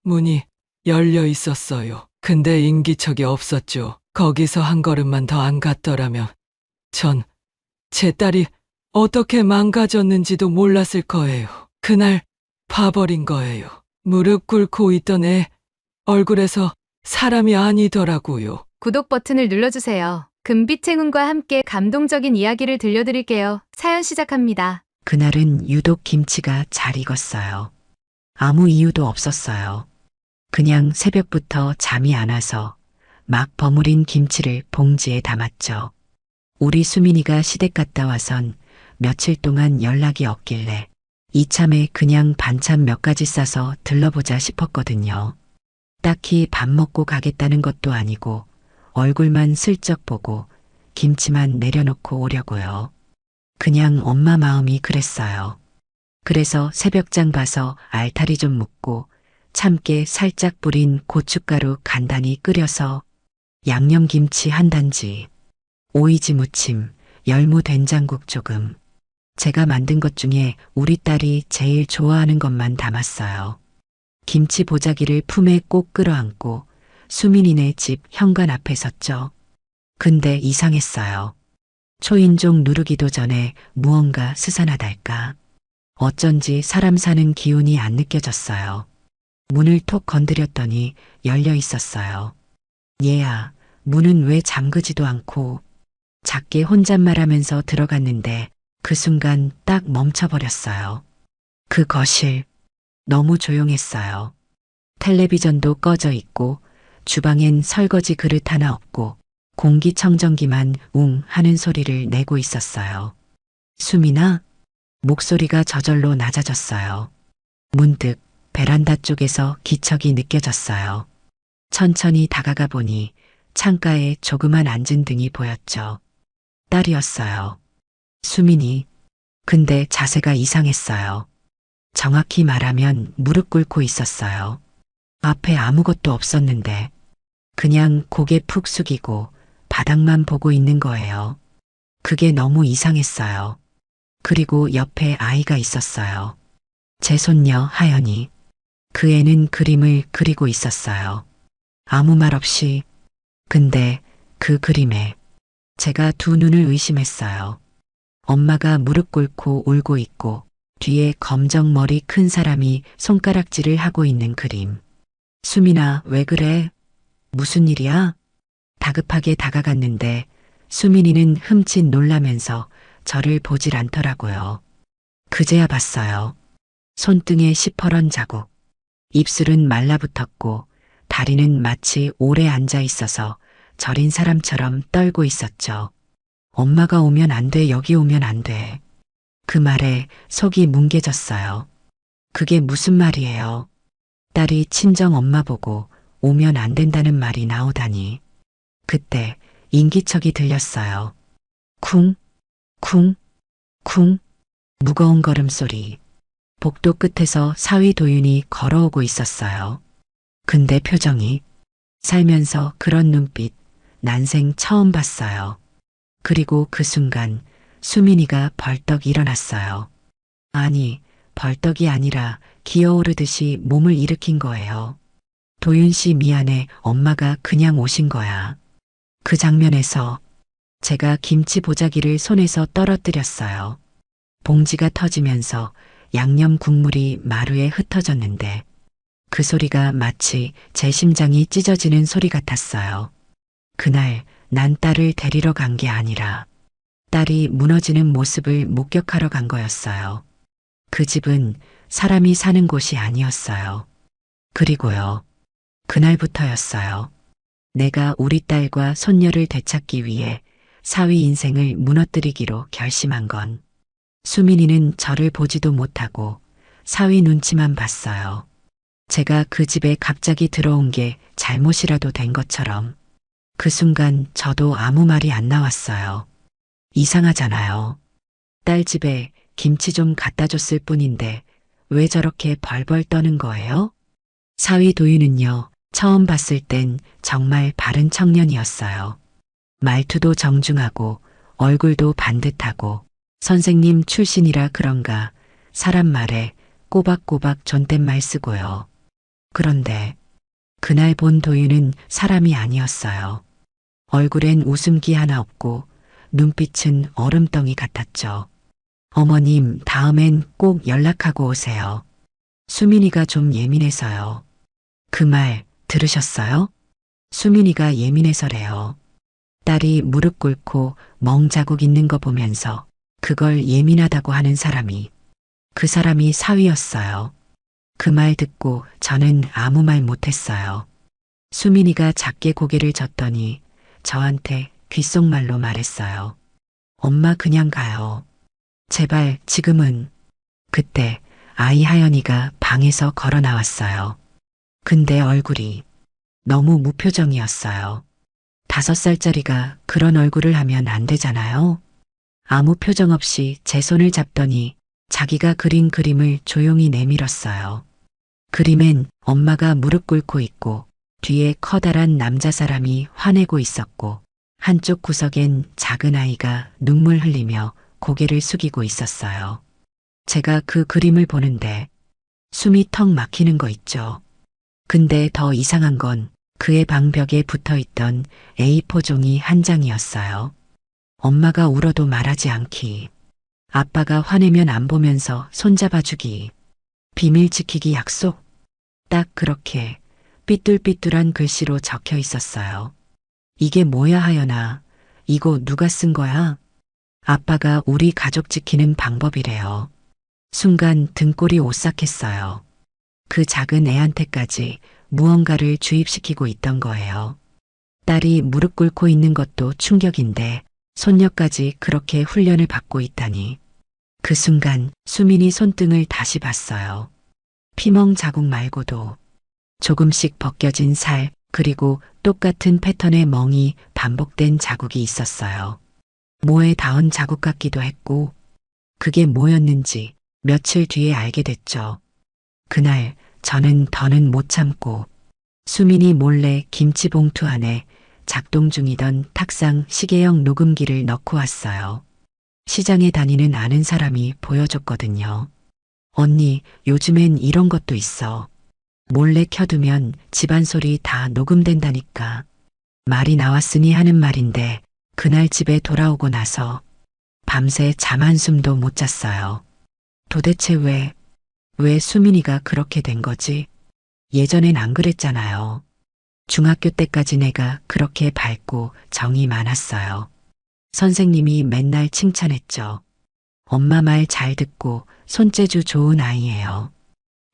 문이 열려 있었어요. 근데 인기척이 없었죠. 거기서 한 걸음만 더 안 갔더라면 전 제 딸이 어떻게 망가졌는지도 몰랐을 거예요. 그날 봐버린 거예요. 무릎 꿇고 있던 애 얼굴에서 사람이 아니더라고요. 구독 버튼을 눌러주세요. 금빛 행운과 함께 감동적인 이야기를 들려드릴게요. 사연 시작합니다. 그날은 유독 김치가 잘 익었어요. 아무 이유도 없었어요. 그냥 새벽부터 잠이 안 와서 막 버무린 김치를 봉지에 담았죠. 우리 수민이가 시댁 갔다 와선 며칠 동안 연락이 없길래 이참에 그냥 반찬 몇 가지 싸서 들러보자 싶었거든요. 딱히 밥 먹고 가겠다는 것도 아니고 얼굴만 슬쩍 보고 김치만 내려놓고 오려고요. 그냥 엄마 마음이 그랬어요. 그래서 새벽장 봐서 알타리 좀 묻고 참깨 살짝 뿌린 고춧가루 간단히 끓여서 양념김치 한 단지, 오이지 무침, 열무 된장국 조금. 제가 만든 것 중에 우리 딸이 제일 좋아하는 것만 담았어요. 김치 보자기를 품에 꼭 끌어안고 수민이네 집 현관 앞에 섰죠. 근데 이상했어요. 초인종 누르기도 전에 무언가 스산하달까. 어쩐지 사람 사는 기운이 안 느껴졌어요. 문을 톡 건드렸더니 열려 있었어요. 얘야, 문은 왜 잠그지도 않고. 작게 혼잣말하면서 들어갔는데 그 순간 딱 멈춰버렸어요. 그 거실, 너무 조용했어요. 텔레비전도 꺼져 있고 주방엔 설거지 그릇 하나 없고 공기청정기만 웅 하는 소리를 내고 있었어요. 수민아? 목소리가 저절로 낮아졌어요. 문득 베란다 쪽에서 기척이 느껴졌어요. 천천히 다가가 보니 창가에 조그만 앉은 등이 보였죠. 딸이었어요. 수민이. 근데 자세가 이상했어요. 정확히 말하면 무릎 꿇고 있었어요. 앞에 아무것도 없었는데 그냥 고개 푹 숙이고 바닥만 보고 있는 거예요. 그게 너무 이상했어요. 그리고 옆에 아이가 있었어요. 제 손녀 하연이. 그 애는 그림을 그리고 있었어요. 아무 말 없이. 근데 그 그림에 제가 두 눈을 의심했어요. 엄마가 무릎 꿇고 울고 있고 뒤에 검정 머리 큰 사람이 손가락질을 하고 있는 그림. 수민아, 왜 그래? 무슨 일이야? 다급하게 다가갔는데 수민이는 흠칫 놀라면서 저를 보질 않더라고요. 그제야 봤어요. 손등에 시퍼런 자국. 입술은 말라붙었고 다리는 마치 오래 앉아 있어서 절인 사람처럼 떨고 있었죠. 엄마가 오면 안 돼, 여기 오면 안 돼. 그 말에 속이 뭉개졌어요. 그게 무슨 말이에요? 딸이 친정 엄마 보고 오면 안 된다는 말이 나오다니. 그때 인기척이 들렸어요. 쿵, 쿵, 쿵. 무거운 걸음소리. 복도 끝에서 사위 도윤이 걸어오고 있었어요. 근데 표정이. 살면서 그런 눈빛 난생 처음 봤어요. 그리고 그 순간 수민이가 벌떡 일어났어요. 아니, 벌떡이 아니라 기어오르듯이 몸을 일으킨 거예요. 도윤 씨 미안해, 엄마가 그냥 오신 거야. 그 장면에서 제가 김치 보자기를 손에서 떨어뜨렸어요. 봉지가 터지면서 양념 국물이 마루에 흩어졌는데 그 소리가 마치 제 심장이 찢어지는 소리 같았어요. 그날 난 딸을 데리러 간 게 아니라 딸이 무너지는 모습을 목격하러 간 거였어요. 그 집은 사람이 사는 곳이 아니었어요. 그리고요. 그날부터였어요. 내가 우리 딸과 손녀를 되찾기 위해 사위 인생을 무너뜨리기로 결심한 건. 수민이는 저를 보지도 못하고 사위 눈치만 봤어요. 제가 그 집에 갑자기 들어온 게 잘못이라도 된 것처럼. 그 순간 저도 아무 말이 안 나왔어요. 이상하잖아요. 딸 집에 김치 좀 갖다 줬을 뿐인데 왜 저렇게 벌벌 떠는 거예요? 사위 도윤은요, 처음 봤을 땐 정말 바른 청년이었어요. 말투도 정중하고 얼굴도 반듯하고 선생님 출신이라 그런가 사람 말에 꼬박꼬박 존댓말 쓰고요. 그런데 그날 본 도윤은 사람이 아니었어요. 얼굴엔 웃음기 하나 없고 눈빛은 얼음덩이 같았죠. 어머님, 다음엔 꼭 연락하고 오세요. 수민이가 좀 예민해서요. 그 말 들으셨어요? 수민이가 예민해서래요. 딸이 무릎 꿇고 멍 자국 있는 거 보면서 그걸 예민하다고 하는 사람이 그 사람이 사위였어요. 그 말 듣고 저는 아무 말 못했어요. 수민이가 작게 고개를 젓더니 저한테 귓속말로 말했어요. 엄마 그냥 가요. 제발 지금은. 그때 아이 하연이가 방에서 걸어 나왔어요. 근데 얼굴이 너무 무표정이었어요. 5살짜리가 그런 얼굴을 하면 안 되잖아요. 아무 표정 없이 제 손을 잡더니 자기가 그린 그림을 조용히 내밀었어요. 그림엔 엄마가 무릎 꿇고 있고 뒤에 커다란 남자 사람이 화내고 있었고 한쪽 구석엔 작은 아이가 눈물 흘리며 고개를 숙이고 있었어요. 제가 그 그림을 보는데 숨이 턱 막히는 거 있죠. 근데 더 이상한 건 그의 방벽에 붙어 있던 A4 종이 한 장이었어요. 엄마가 울어도 말하지 않기. 아빠가 화내면 안 보면서 손잡아주기. 비밀 지키기 약속. 딱 그렇게 삐뚤삐뚤한 글씨로 적혀 있었어요. 이게 뭐야 하연아. 이거 누가 쓴 거야? 아빠가 우리 가족 지키는 방법이래요. 순간 등골이 오싹했어요. 그 작은 애한테까지 무언가를 주입시키고 있던 거예요. 딸이 무릎 꿇고 있는 것도 충격인데 손녀까지 그렇게 훈련을 받고 있다니. 그 순간 수민이 손등을 다시 봤어요. 피멍 자국 말고도 조금씩 벗겨진 살 그리고 똑같은 패턴의 멍이 반복된 자국이 있었어요. 모에 닿은 자국 같기도 했고 그게 뭐였는지 며칠 뒤에 알게 됐죠. 그날 저는 더는 못 참고 수민이 몰래 김치 봉투 안에 작동 중이던 탁상 시계형 녹음기를 넣고 왔어요. 시장에 다니는 아는 사람이 보여줬거든요. 언니, 요즘엔 이런 것도 있어. 몰래 켜두면 집안 소리 다 녹음된다니까. 말이 나왔으니 하는 말인데 그날 집에 돌아오고 나서 밤새 잠 한숨도 못 잤어요. 도대체 왜 수민이가 그렇게 된 거지? 예전엔 안 그랬잖아요. 중학교 때까지 내가 그렇게 밝고 정이 많았어요. 선생님이 맨날 칭찬했죠. 엄마 말 잘 듣고 손재주 좋은 아이예요.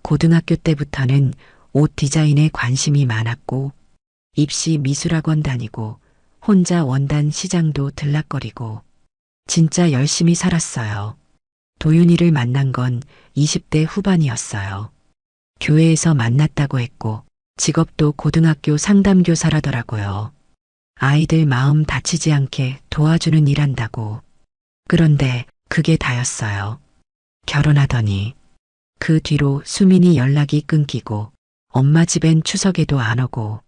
고등학교 때부터는 옷 디자인에 관심이 많았고 입시 미술학원 다니고 혼자 원단 시장도 들락거리고 진짜 열심히 살았어요. 도윤이를 만난 건 20대 후반이었어요. 교회에서 만났다고 했고 직업도 고등학교 상담교사라더라고요. 아이들 마음 다치지 않게 도와주는 일 한다고. 그런데 그게 다였어요. 결혼하더니 그 뒤로 수민이 연락이 끊기고 엄마 집엔 추석에도 안 오고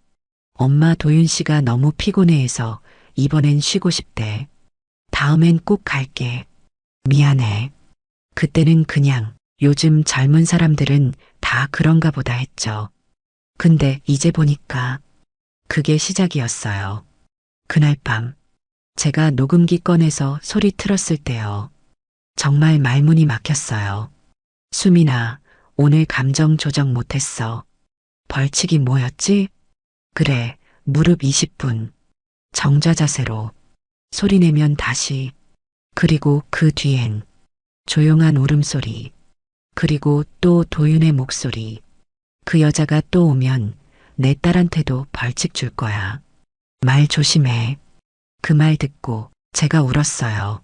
엄마 도윤 씨가 너무 피곤해해서 이번엔 쉬고 싶대. 다음엔 꼭 갈게. 미안해. 그때는 그냥 요즘 젊은 사람들은 다 그런가 보다 했죠. 근데 이제 보니까 그게 시작이었어요. 그날 밤 제가 녹음기 꺼내서 소리 틀었을 때요. 정말 말문이 막혔어요. 수민아, 오늘 감정 조정 못했어. 벌칙이 뭐였지? 그래, 무릎 20분. 정좌 자세로. 소리내면 다시. 그리고 그 뒤엔 조용한 울음소리. 그리고 또 도윤의 목소리. 그 여자가 또 오면 내 딸한테도 벌칙 줄 거야. 말 조심해. 그 말 듣고 제가 울었어요.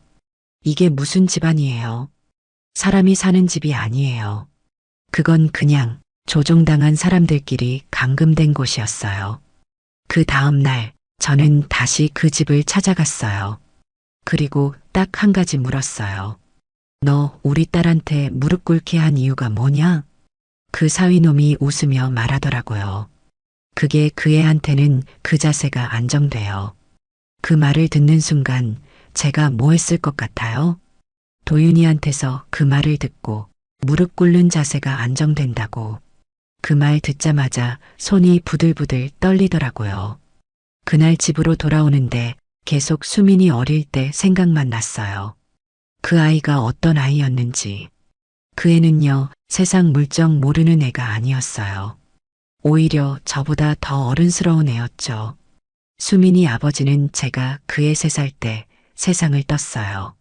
이게 무슨 집안이에요? 사람이 사는 집이 아니에요. 그건 그냥 조종당한 사람들끼리 감금된 곳이었어요. 그 다음 날 저는 다시 그 집을 찾아갔어요. 그리고 딱 한 가지 물었어요. 너 우리 딸한테 무릎 꿇게 한 이유가 뭐냐? 그 사위놈이 웃으며 말하더라고요. 그게 그 애한테는 그 자세가 안정돼요. 그 말을 듣는 순간 제가 뭐 했을 것 같아요? 도윤이한테서 그 말을 듣고 무릎 꿇는 자세가 안정된다고. 그 말 듣자마자 손이 부들부들 떨리더라고요. 그날 집으로 돌아오는데 계속 수민이 어릴 때 생각만 났어요. 그 아이가 어떤 아이였는지. 그 애는요, 세상 물정 모르는 애가 아니었어요. 오히려 저보다 더 어른스러운 애였죠. 수민이 아버지는 제가 그애 3살 때 세상을 떴어요.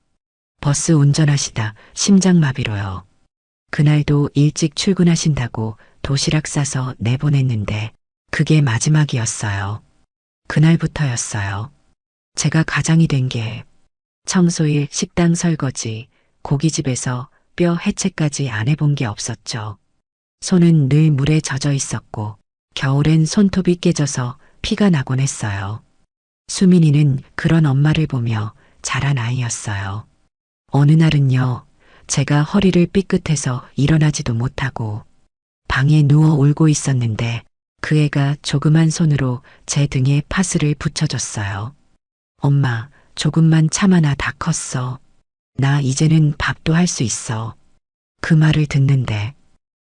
버스 운전하시다 심장마비로요. 그날도 일찍 출근하신다고 도시락 싸서 내보냈는데 그게 마지막이었어요. 그날부터였어요. 제가 가장이 된 게 청소일, 식당 설거지, 고깃집에서 뼈 해체까지 안 해본 게 없었죠. 손은 늘 물에 젖어 있었고 겨울엔 손톱이 깨져서 피가 나곤 했어요. 수민이는 그런 엄마를 보며 자란 아이였어요. 어느 날은요, 제가 허리를 삐끗해서 일어나지도 못하고 방에 누워 울고 있었는데 그 애가 조그만 손으로 제 등에 파스를 붙여줬어요. 엄마, 조금만 참아나 다 컸어. 나 이제는 밥도 할 수 있어. 그 말을 듣는데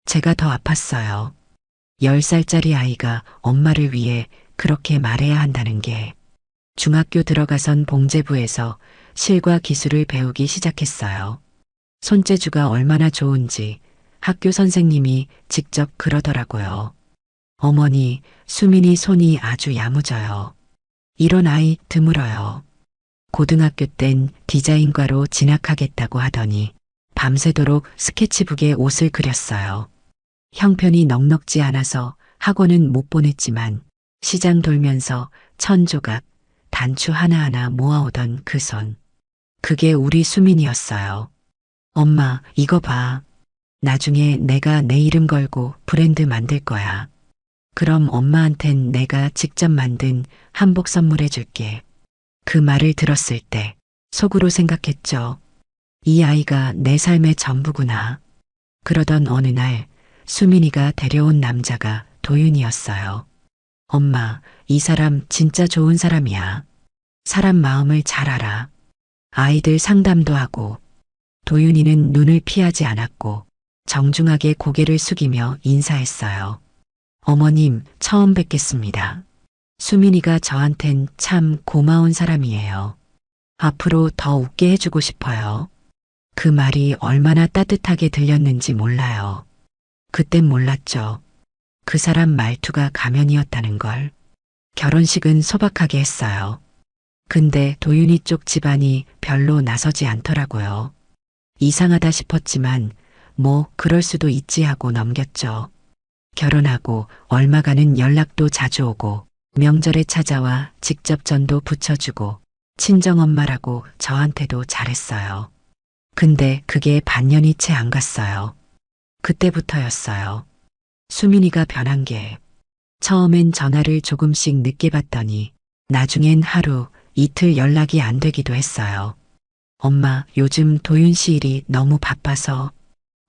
제가 더 아팠어요. 10살짜리 아이가 엄마를 위해 그렇게 말해야 한다는 게. 중학교 들어가선 봉제부에서 실과 기술을 배우기 시작했어요. 손재주가 얼마나 좋은지 학교 선생님이 직접 그러더라고요. 어머니, 수민이 손이 아주 야무져요. 이런 아이 드물어요. 고등학교 땐 디자인과로 진학하겠다고 하더니 밤새도록 스케치북에 옷을 그렸어요. 형편이 넉넉지 않아서 학원은 못 보냈지만 시장 돌면서 천조각, 단추 하나하나 모아오던 그 손. 그게 우리 수민이었어요. 엄마, 이거 봐. 나중에 내가 내 이름 걸고 브랜드 만들 거야. 그럼 엄마한텐 내가 직접 만든 한복 선물해 줄게. 그 말을 들었을 때 속으로 생각했죠. 이 아이가 내 삶의 전부구나. 그러던 어느 날 수민이가 데려온 남자가 도윤이었어요. 엄마, 이 사람 진짜 좋은 사람이야. 사람 마음을 잘 알아. 아이들 상담도 하고. 도윤이는 눈을 피하지 않았고 정중하게 고개를 숙이며 인사했어요. 어머님, 처음 뵙겠습니다. 수민이가 저한텐 참 고마운 사람이에요. 앞으로 더 웃게 해주고 싶어요. 그 말이 얼마나 따뜻하게 들렸는지 몰라요. 그땐 몰랐죠. 그 사람 말투가 가면이었다는 걸. 결혼식은 소박하게 했어요. 근데 도윤이 쪽 집안이 별로 나서지 않더라고요. 이상하다 싶었지만 뭐 그럴 수도 있지 하고 넘겼죠. 결혼하고 얼마간은 연락도 자주 오고 명절에 찾아와 직접 전도 붙여주고 친정엄마라고 저한테도 잘했어요. 근데 그게 반년이 채 안 갔어요. 그때부터였어요. 수민이가 변한 게. 처음엔 전화를 조금씩 늦게 받더니 나중엔 하루, 이틀 연락이 안 되기도 했어요. 엄마, 요즘 도윤 씨 일이 너무 바빠서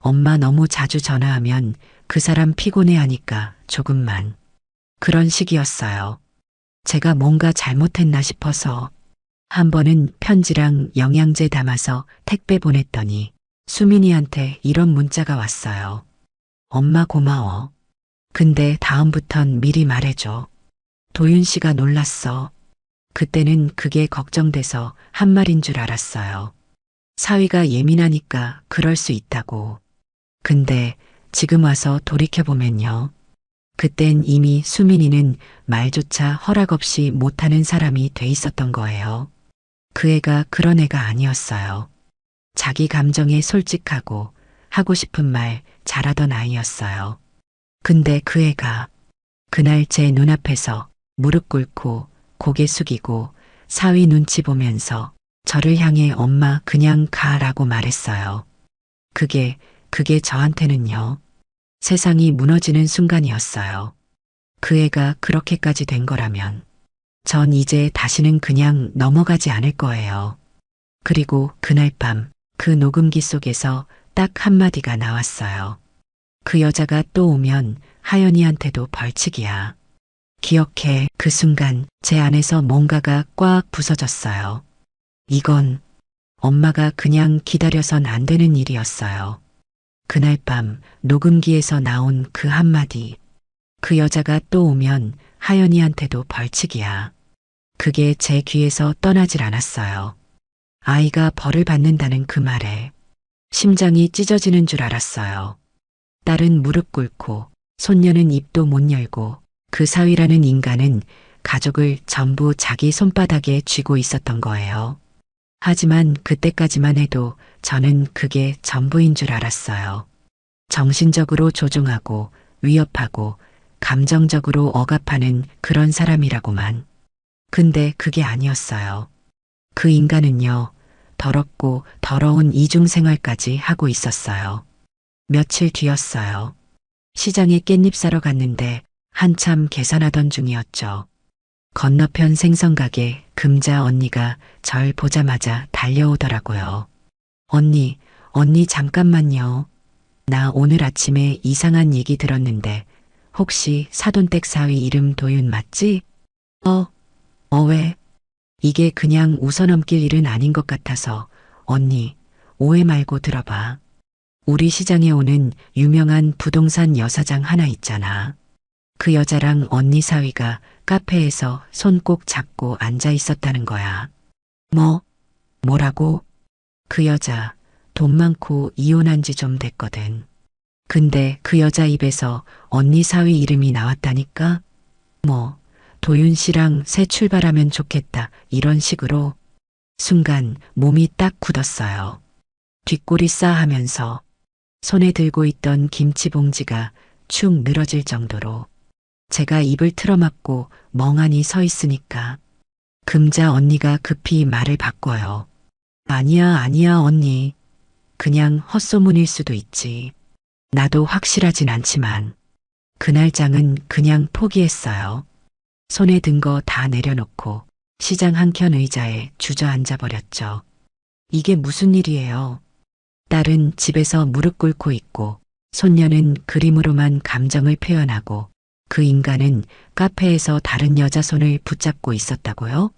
엄마 너무 자주 전화하면 그 사람 피곤해하니까 조금만. 그런 식이었어요. 제가 뭔가 잘못했나 싶어서 한 번은 편지랑 영양제 담아서 택배 보냈더니 수민이한테 이런 문자가 왔어요. 엄마 고마워. 근데 다음부턴 미리 말해줘. 도윤 씨가 놀랐어. 그때는 그게 걱정돼서 한 말인 줄 알았어요. 사위가 예민하니까 그럴 수 있다고. 근데 지금 와서 돌이켜보면요. 그땐 이미 수민이는 말조차 허락 없이 못하는 사람이 돼 있었던 거예요. 그 애가 그런 애가 아니었어요. 자기 감정에 솔직하고 하고 싶은 말 잘하던 아이였어요. 근데 그 애가 그날 제 눈앞에서 무릎 꿇고 고개 숙이고 사위 눈치 보면서 저를 향해 엄마 그냥 가라고 말했어요. 그게 저한테는요. 세상이 무너지는 순간이었어요. 그 애가 그렇게까지 된 거라면 전 이제 다시는 그냥 넘어가지 않을 거예요. 그리고 그날 밤 그 녹음기 속에서 딱 한마디가 나왔어요. 그 여자가 또 오면 하연이한테도 벌칙이야. 기억해. 그 순간 제 안에서 뭔가가 꽉 부서졌어요. 이건 엄마가 그냥 기다려선 안 되는 일이었어요. 그날 밤 녹음기에서 나온 그 한마디. 그 여자가 또 오면 하연이한테도 벌칙이야. 그게 제 귀에서 떠나질 않았어요. 아이가 벌을 받는다는 그 말에 심장이 찢어지는 줄 알았어요. 딸은 무릎 꿇고 손녀는 입도 못 열고 그 사위라는 인간은 가족을 전부 자기 손바닥에 쥐고 있었던 거예요. 하지만 그때까지만 해도 저는 그게 전부인 줄 알았어요. 정신적으로 조종하고 위협하고 감정적으로 억압하는 그런 사람이라고만. 근데 그게 아니었어요. 그 인간은요, 더럽고 더러운 이중생활까지 하고 있었어요. 며칠 뒤였어요. 시장에 깻잎 사러 갔는데 한참 계산하던 중이었죠. 건너편 생선가게 금자 언니가 절 보자마자 달려오더라고요. 언니 잠깐만요. 나 오늘 아침에 이상한 얘기 들었는데 혹시 사돈댁 사위 이름 도윤 맞지? 왜? 이게 그냥 웃어넘길 일은 아닌 것 같아서 언니 오해 말고 들어봐. 우리 시장에 오는 유명한 부동산 여사장 하나 있잖아. 그 여자랑 언니 사위가 카페에서 손 꼭 잡고 앉아 있었다는 거야. 뭐라고? 그 여자 돈 많고 이혼한 지 좀 됐거든. 근데 그 여자 입에서 언니 사위 이름이 나왔다니까? 도윤 씨랑 새 출발하면 좋겠다 이런 식으로. 순간 몸이 딱 굳었어요. 뒷골이 싸하면서 손에 들고 있던 김치 봉지가 축 늘어질 정도로. 제가 입을 틀어막고 멍하니 서 있으니까 금자 언니가 급히 말을 바꿔요. 아니야 언니. 그냥 헛소문일 수도 있지. 나도 확실하진 않지만 그날 장은 그냥 포기했어요. 손에 든 거 다 내려놓고 시장 한켠 의자에 주저앉아 버렸죠. 이게 무슨 일이에요? 딸은 집에서 무릎 꿇고 있고 손녀는 그림으로만 감정을 표현하고 그 인간은 카페에서 다른 여자 손을 붙잡고 있었다고요?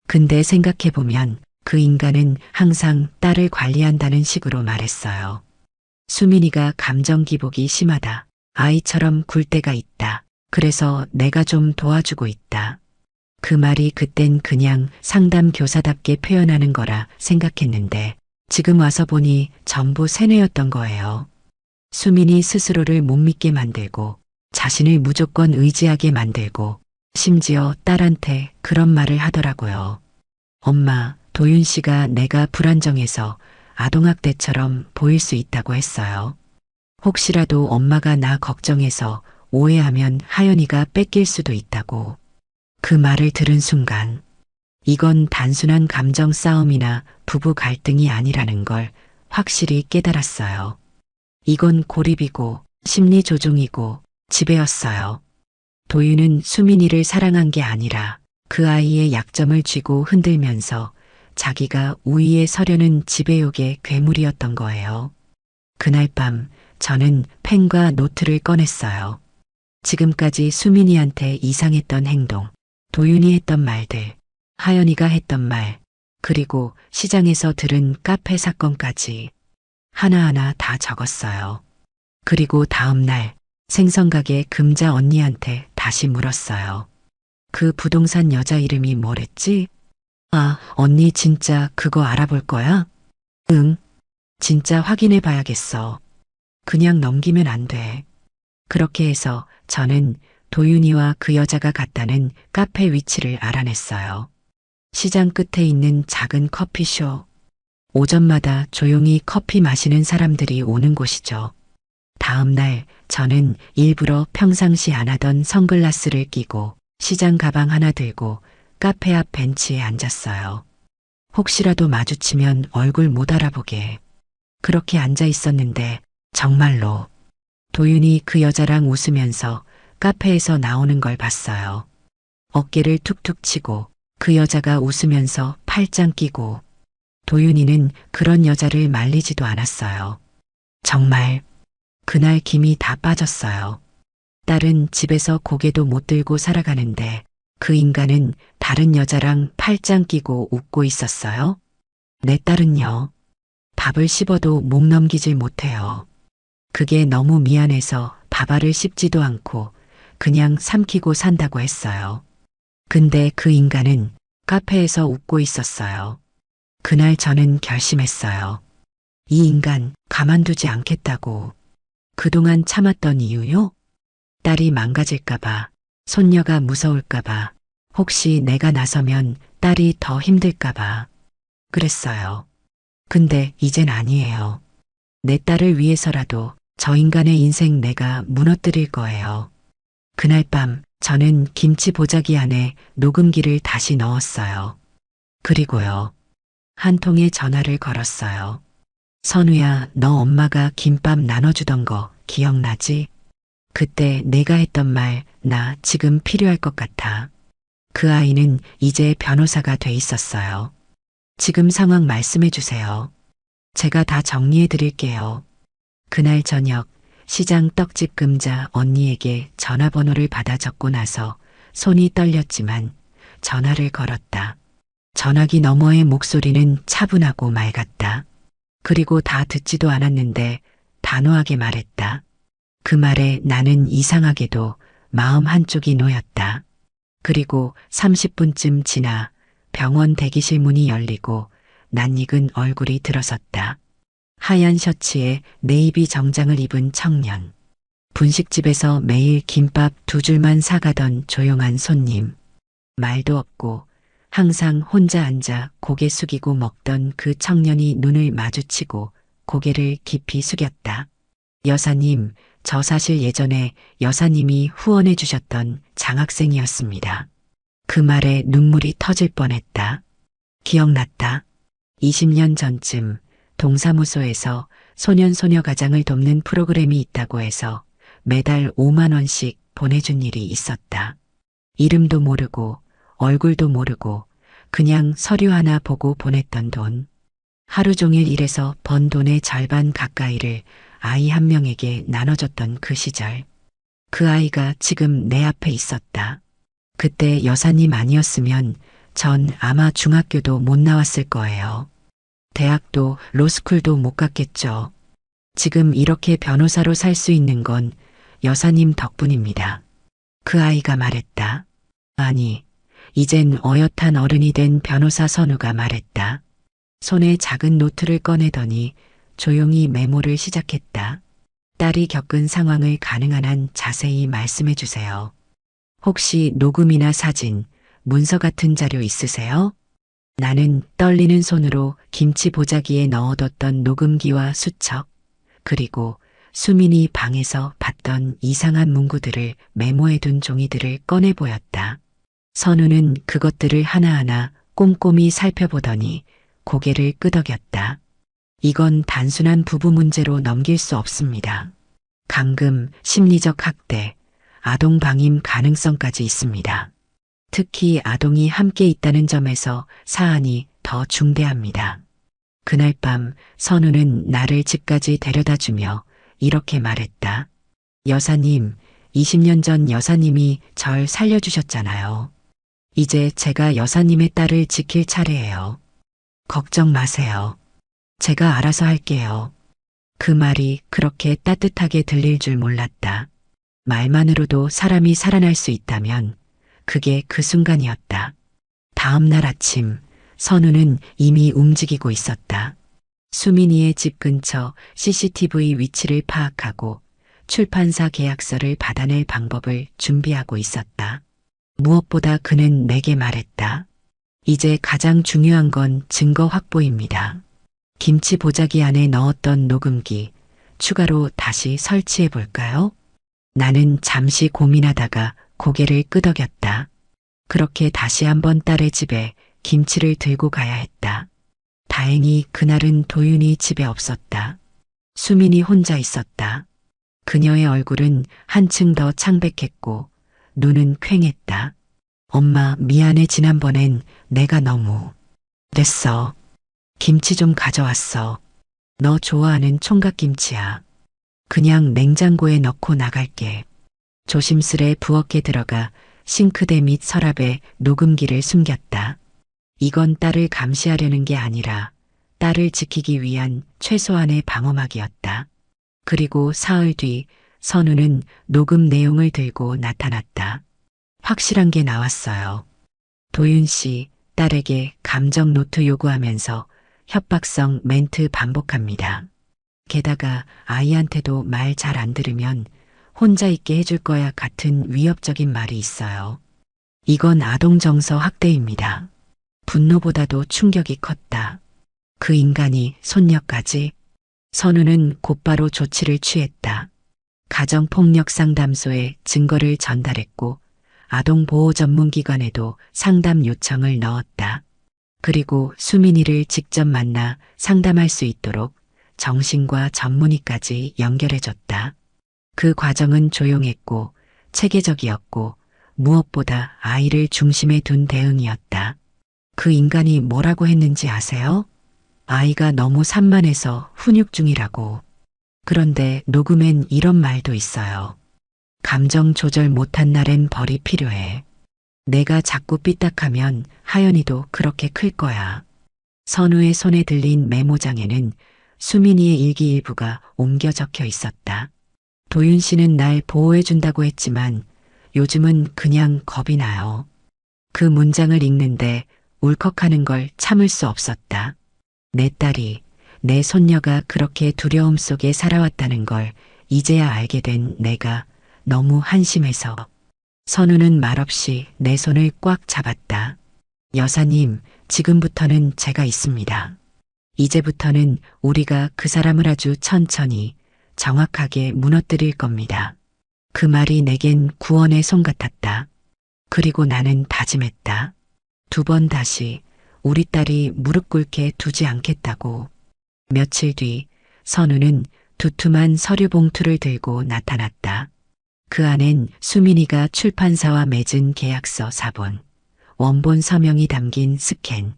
근데 생각해보면 그 인간은 항상 딸을 관리한다는 식으로 말했어요. 수민이가 감정 기복이 심하다. 아이처럼 굴 때가 있다. 그래서 내가 좀 도와주고 있다. 그 말이 그땐 그냥 상담 교사답게 표현하는 거라 생각했는데 지금 와서 보니 전부 세뇌였던 거예요. 수민이 스스로를 못 믿게 만들고 자신을 무조건 의지하게 만들고 심지어 딸한테 그런 말을 하더라고요. 엄마, 도윤 씨가 내가 불안정해서 아동학대처럼 보일 수 있다고 했어요. 혹시라도 엄마가 나 걱정해서 오해하면 하연이가 뺏길 수도 있다고. 그 말을 들은 순간 이건 단순한 감정 싸움이나 부부 갈등이 아니라는 걸 확실히 깨달았어요. 이건 고립이고 심리 조종이고 지배였어요. 도윤은 수민이를 사랑한 게 아니라 그 아이의 약점을 쥐고 흔들면서 자기가 우위에 서려는 지배욕의 괴물이었던 거예요. 그날 밤 저는 펜과 노트를 꺼냈어요. 지금까지 수민이한테 이상했던 행동, 도윤이 했던 말들, 하연이가 했던 말, 그리고 시장에서 들은 카페 사건까지 하나하나 다 적었어요. 그리고 다음 날 생선가게 금자 언니한테 다시 물었어요. 그 부동산 여자 이름이 뭐랬지? 언니 진짜 그거 알아볼 거야? 응. 진짜 확인해 봐야겠어. 그냥 넘기면 안 돼. 그렇게 해서 저는 도윤이와 그 여자가 갔다는 카페 위치를 알아냈어요. 시장 끝에 있는 작은 커피숍. 오전마다 조용히 커피 마시는 사람들이 오는 곳이죠. 다음 날 저는 일부러 평상시 안 하던 선글라스를 끼고 시장 가방 하나 들고 카페 앞 벤치에 앉았어요. 혹시라도 마주치면 얼굴 못 알아보게. 그렇게 앉아 있었는데 정말로 도윤이 그 여자랑 웃으면서 카페에서 나오는 걸 봤어요. 어깨를 툭툭 치고 그 여자가 웃으면서 팔짱 끼고. 도윤이는 그런 여자를 말리지도 않았어요. 정말 그날 김이 다 빠졌어요. 딸은 집에서 고개도 못 들고 살아가는데 그 인간은 다른 여자랑 팔짱 끼고 웃고 있었어요. 내 딸은요. 밥을 씹어도 목 넘기질 못해요. 그게 너무 미안해서 밥알을 씹지도 않고 그냥 삼키고 산다고 했어요. 근데 그 인간은 카페에서 웃고 있었어요. 그날 저는 결심했어요. 이 인간 가만두지 않겠다고. 그동안 참았던 이유요? 딸이 망가질까봐, 손녀가 무서울까봐, 혹시 내가 나서면 딸이 더 힘들까봐. 그랬어요. 근데 이젠 아니에요. 내 딸을 위해서라도 저 인간의 인생 내가 무너뜨릴 거예요. 그날 밤 저는 김치 보자기 안에 녹음기를 다시 넣었어요. 그리고요. 한 통의 전화를 걸었어요. 선우야, 너 엄마가 김밥 나눠주던 거 기억나지? 그때 내가 했던 말, 나 지금 필요할 것 같아. 그 아이는 이제 변호사가 돼 있었어요. 지금 상황 말씀해 주세요. 제가 다 정리해 드릴게요. 그날 저녁 시장 떡집 금자 언니에게 전화번호를 받아 적고 나서 손이 떨렸지만 전화를 걸었다. 전화기 너머의 목소리는 차분하고 맑았다. 그리고 다 듣지도 않았는데 단호하게 말했다. 그 말에 나는 이상하게도 마음 한쪽이 놓였다. 그리고 30분쯤 지나 병원 대기실 문이 열리고 낯익은 얼굴이 들어섰다. 하얀 셔츠에 네이비 정장을 입은 청년. 분식집에서 매일 김밥 2줄만 사가던 조용한 손님. 말도 없고 항상 혼자 앉아 고개 숙이고 먹던 그 청년이 눈을 마주치고 고개를 깊이 숙였다. 여사님, 저 사실 예전에 여사님이 후원해 주셨던 장학생이었습니다. 그 말에 눈물이 터질 뻔했다. 기억났다. 20년 전쯤 동사무소에서 소년소녀 가장을 돕는 프로그램이 있다고 해서 매달 5만 원씩 보내준 일이 있었다. 이름도 모르고 얼굴도 모르고 그냥 서류 하나 보고 보냈던 돈. 하루 종일 일해서 번 돈의 절반 가까이를 아이 한 명에게 나눠줬던 그 시절. 그 아이가 지금 내 앞에 있었다. 그때 여사님 아니었으면 전 아마 중학교도 못 나왔을 거예요. 대학도 로스쿨도 못 갔겠죠. 지금 이렇게 변호사로 살 수 있는 건 여사님 덕분입니다. 그 아이가 말했다. 아니, 이젠 어엿한 어른이 된 변호사 선우가 말했다. 손에 작은 노트를 꺼내더니 조용히 메모를 시작했다. 딸이 겪은 상황을 가능한 한 자세히 말씀해 주세요. 혹시 녹음이나 사진, 문서 같은 자료 있으세요? 나는 떨리는 손으로 김치 보자기에 넣어뒀던 녹음기와 수첩, 그리고 수민이 방에서 봤던 이상한 문구들을 메모해둔 종이들을 꺼내 보였다. 선우는 그것들을 하나하나 꼼꼼히 살펴보더니 고개를 끄덕였다. 이건 단순한 부부 문제로 넘길 수 없습니다. 감금, 심리적 학대, 아동 방임 가능성까지 있습니다. 특히 아동이 함께 있다는 점에서 사안이 더 중대합니다. 그날 밤 선우는 나를 집까지 데려다 주며 이렇게 말했다. 여사님, 20년 전 여사님이 절 살려주셨잖아요. 이제 제가 여사님의 딸을 지킬 차례예요. 걱정 마세요. 제가 알아서 할게요. 그 말이 그렇게 따뜻하게 들릴 줄 몰랐다. 말만으로도 사람이 살아날 수 있다면 그게 그 순간이었다. 다음 날 아침 선우는 이미 움직이고 있었다. 수민이의 집 근처 CCTV 위치를 파악하고 출판사 계약서를 받아낼 방법을 준비하고 있었다. 무엇보다 그는 내게 말했다. 이제 가장 중요한 건 증거 확보입니다. 김치 보자기 안에 넣었던 녹음기 추가로 다시 설치해 볼까요? 나는 잠시 고민하다가 고개를 끄덕였다. 그렇게 다시 한번 딸의 집에 김치를 들고 가야 했다. 다행히 그날은 도윤이 집에 없었다. 수민이 혼자 있었다. 그녀의 얼굴은 한층 더 창백했고 눈은 퀭했다. 엄마 미안해. 지난번엔 내가 너무 그랬어. 김치 좀 가져왔어. 너 좋아하는 총각김치야. 그냥 냉장고에 넣고 나갈게. 조심스레 부엌에 들어가 싱크대 및 서랍에 녹음기를 숨겼다. 이건 딸을 감시하려는 게 아니라 딸을 지키기 위한 최소한의 방어막이었다. 그리고 사흘 뒤 선우는 녹음 내용을 들고 나타났다. 확실한 게 나왔어요. 도윤 씨, 딸에게 감정 노트 요구하면서 협박성 멘트 반복합니다. 게다가 아이한테도 말 잘 안 들으면 혼자 있게 해줄 거야 같은 위협적인 말이 있어요. 이건 아동정서 학대입니다. 분노보다도 충격이 컸다. 그 인간이 손녀까지. 선우는 곧바로 조치를 취했다. 가정폭력 상담소에 증거를 전달했고 아동보호 전문기관에도 상담 요청을 넣었다. 그리고 수민이를 직접 만나 상담할 수 있도록 정신과 전문의까지 연결해줬다. 그 과정은 조용했고 체계적이었고 무엇보다 아이를 중심에 둔 대응이었다. 그 인간이 뭐라고 했는지 아세요? 아이가 너무 산만해서 훈육 중이라고. 그런데 녹음엔 이런 말도 있어요. 감정 조절 못한 날엔 벌이 필요해. 내가 자꾸 삐딱하면 하연이도 그렇게 클 거야. 선우의 손에 들린 메모장에는 수민이의 일기 일부가 옮겨 적혀 있었다. 도윤 씨는 날 보호해준다고 했지만 요즘은 그냥 겁이 나요. 그 문장을 읽는데 울컥하는 걸 참을 수 없었다. 내 딸이, 내 손녀가 그렇게 두려움 속에 살아왔다는 걸 이제야 알게 된 내가 너무 한심해서. 선우는 말없이 내 손을 꽉 잡았다. 여사님, 지금부터는 제가 있습니다. 이제부터는 우리가 그 사람을 아주 천천히, 정확하게 무너뜨릴 겁니다. 그 말이 내겐 구원의 손 같았다. 그리고 나는 다짐했다. 2번 다시 우리 딸이 무릎 꿇게 두지 않겠다고. 며칠 뒤 선우는 두툼한 서류 봉투를 들고 나타났다. 그 안엔 수민이가 출판사와 맺은 계약서 사본, 원본 서명이 담긴 스캔,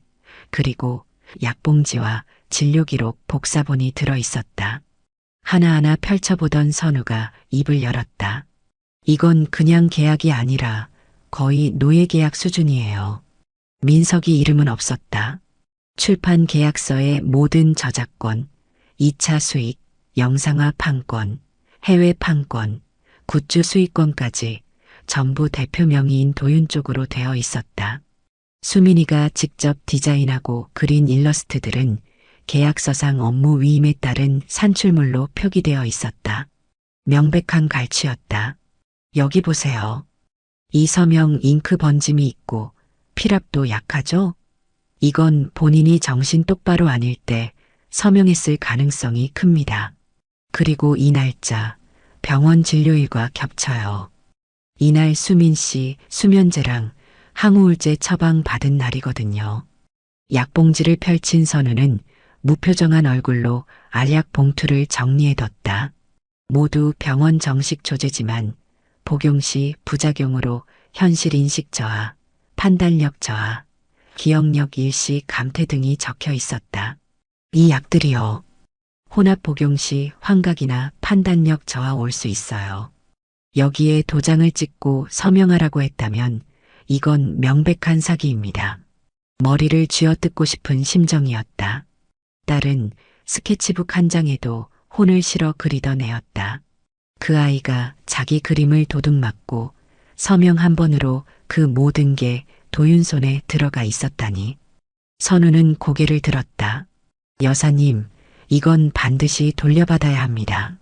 그리고 약봉지와 진료기록 복사본이 들어 있었다. 하나하나 펼쳐보던 선우가 입을 열었다. 이건 그냥 계약이 아니라 거의 노예계약 수준이에요. 민석이 이름은 없었다. 출판 계약서의 모든 저작권, 2차 수익, 영상화 판권, 해외 판권, 굿즈 수익권까지 전부 대표 명의인 도윤 쪽으로 되어 있었다. 수민이가 직접 디자인하고 그린 일러스트들은 계약서상 업무 위임에 따른 산출물로 표기되어 있었다. 명백한 갈취였다. 여기 보세요. 이 서명 잉크 번짐이 있고 필압도 약하죠? 이건 본인이 정신 똑바로 아닐 때 서명했을 가능성이 큽니다. 그리고 이 날짜, 병원 진료일과 겹쳐요. 이날 수민 씨 수면제랑 항우울제 처방 받은 날이거든요. 약봉지를 펼친 선우는 무표정한 얼굴로 알약 봉투를 정리해뒀다. 모두 병원 정식 조제지만 복용 시 부작용으로 현실 인식 저하, 판단력 저하, 기억력 일시 감퇴 등이 적혀 있었다. 이 약들이요. 혼합 복용 시 환각이나 판단력 저하 올 수 있어요. 여기에 도장을 찍고 서명하라고 했다면 이건 명백한 사기입니다. 머리를 쥐어뜯고 싶은 심정이었다. 딸은 스케치북 한 장에도 혼을 실어 그리던 애였다. 그 아이가 자기 그림을 도둑맞고 서명 한 번으로 그 모든 게 도윤 손에 들어가 있었다니. 선우는 고개를 들었다. 여사님, 이건 반드시 돌려받아야 합니다.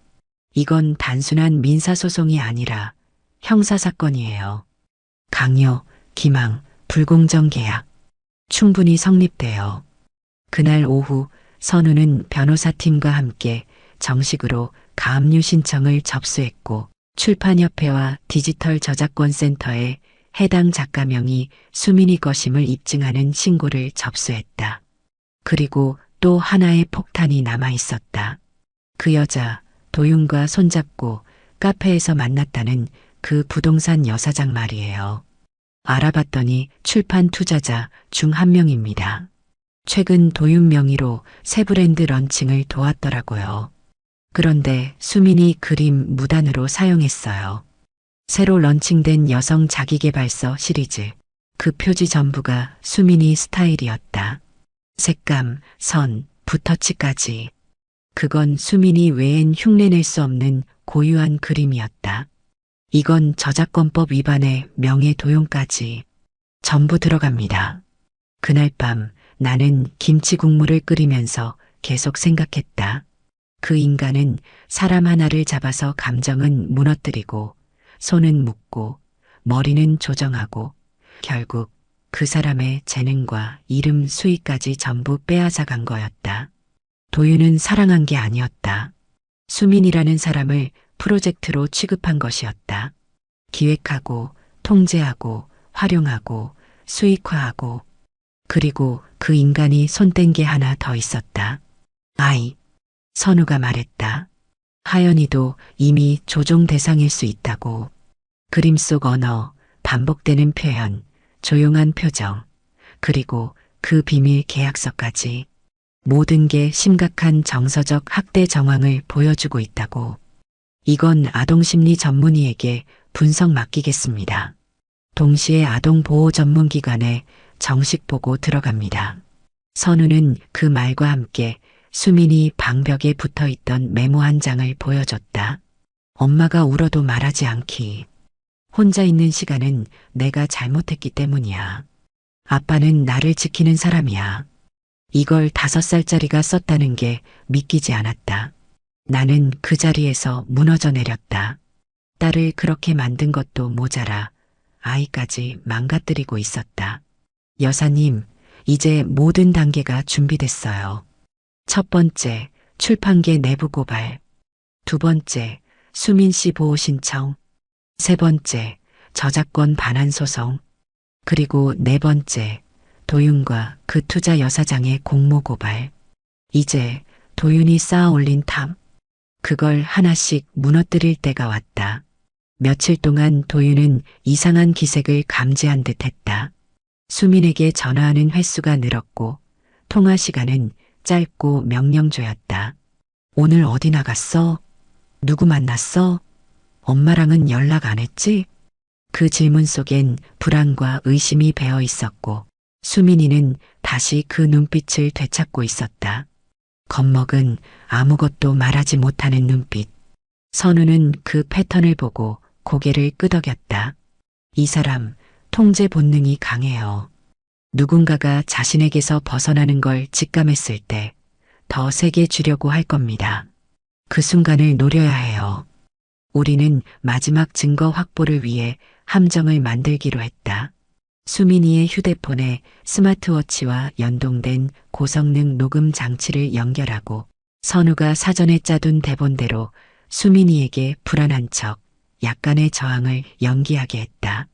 이건 단순한 민사소송이 아니라 형사사건이에요. 강요, 기망, 불공정 계약. 충분히 성립돼요. 그날 오후 선우는 변호사팀과 함께 정식으로 가압류 신청을 접수했고 출판협회와 디지털 저작권 센터에 해당 작가명이 수민이 것임을 입증하는 신고를 접수했다. 그리고 또 하나의 폭탄이 남아 있었다. 그 여자 도윤과 손잡고 카페에서 만났다는 그 부동산 여사장 말이에요. 알아봤더니 출판 투자자 중 한 명입니다. 최근 도윤 명의로 새 브랜드 런칭을 도왔더라고요. 그런데 수민이 그림 무단으로 사용했어요. 새로 런칭된 여성 자기계발서 시리즈. 그 표지 전부가 수민이 스타일이었다. 색감, 선, 붓터치까지. 그건 수민이 외엔 흉내낼 수 없는 고유한 그림이었다. 이건 저작권법 위반에 명예도용까지 전부 들어갑니다. 그날 밤 나는 김치 국물을 끓이면서 계속 생각했다. 그 인간은 사람 하나를 잡아서 감정은 무너뜨리고 손은 묶고 머리는 조정하고 결국 그 사람의 재능과 이름 수위까지 전부 빼앗아 간 거였다. 도윤은 사랑한 게 아니었다. 수민이라는 사람을 프로젝트로 취급한 것이었다. 기획하고 통제하고 활용하고 수익화하고 그리고 그 인간이 손댄 게 하나 더 있었다. 아이. 선우가 말했다. 하연이도 이미 조종 대상일 수 있다고. 그림 속 언어, 반복되는 표현, 조용한 표정, 그리고 그 비밀 계약서까지 모든 게 심각한 정서적 학대 정황을 보여주고 있다고. 이건 아동심리 전문의에게 분석 맡기겠습니다. 동시에 아동보호 전문기관에 정식 보고 들어갑니다. 선우는 그 말과 함께 수민이 방벽에 붙어 있던 메모 한 장을 보여줬다. 엄마가 울어도 말하지 않기. 혼자 있는 시간은 내가 잘못했기 때문이야. 아빠는 나를 지키는 사람이야. 이걸 5살짜리가 썼다는 게 믿기지 않았다. 나는 그 자리에서 무너져 내렸다. 딸을 그렇게 만든 것도 모자라 아이까지 망가뜨리고 있었다. 여사님, 이제 모든 단계가 준비됐어요. 첫 번째, 출판계 내부 고발. 두 번째, 수민 씨 보호 신청. 세 번째, 저작권 반환 소송. 그리고 네 번째, 도윤과 그 투자 여사장의 공모 고발. 이제 도윤이 쌓아 올린 탑. 그걸 하나씩 무너뜨릴 때가 왔다. 며칠 동안 도윤은 이상한 기색을 감지한 듯 했다. 수민에게 전화하는 횟수가 늘었고 통화 시간은 짧고 명령조였다. 오늘 어디 나갔어? 누구 만났어? 엄마랑은 연락 안 했지? 그 질문 속엔 불안과 의심이 배어 있었고 수민이는 다시 그 눈빛을 되찾고 있었다. 겁먹은 아무것도 말하지 못하는 눈빛. 선우는 그 패턴을 보고 고개를 끄덕였다. 이 사람 통제 본능이 강해요. 누군가가 자신에게서 벗어나는 걸 직감했을 때 더 세게 주려고 할 겁니다. 그 순간을 노려야 해요. 우리는 마지막 증거 확보를 위해 함정을 만들기로 했다. 수민이의 휴대폰에 스마트워치와 연동된 고성능 녹음 장치를 연결하고 선우가 사전에 짜둔 대본대로 수민이에게 불안한 척 약간의 저항을 연기하게 했다.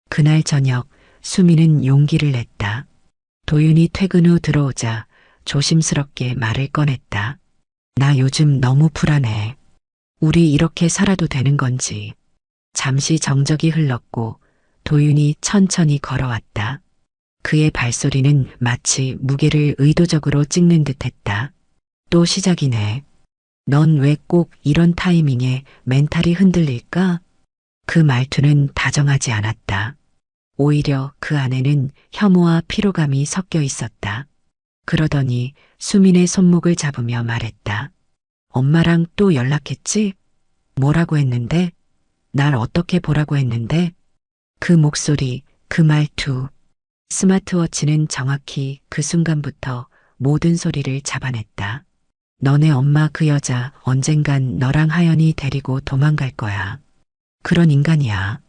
그날 저녁 수민은 용기를 냈다. 도윤이 퇴근 후 들어오자 조심스럽게 말을 꺼냈다. 나 요즘 너무 불안해. 우리 이렇게 살아도 되는 건지. 잠시 정적이 흘렀고 도윤이 천천히 걸어왔다. 그의 발소리는 마치 무게를 의도적으로 찍는 듯 했다. 또 시작이네. 넌 왜 꼭 이런 타이밍에 멘탈이 흔들릴까? 그 말투는 다정하지 않았다. 오히려 그 안에는 혐오와 피로감이 섞여 있었다. 그러더니 수민의 손목을 잡으며 말했다. 엄마랑 또 연락했지? 뭐라고 했는데? 날 어떻게 보라고 했는데? 그 목소리, 그 말투. 스마트워치는 정확히 그 순간부터 모든 소리를 잡아냈다. 너네 엄마 그 여자 언젠간 너랑 하연이 데리고 도망갈 거야. 그런 인간이야.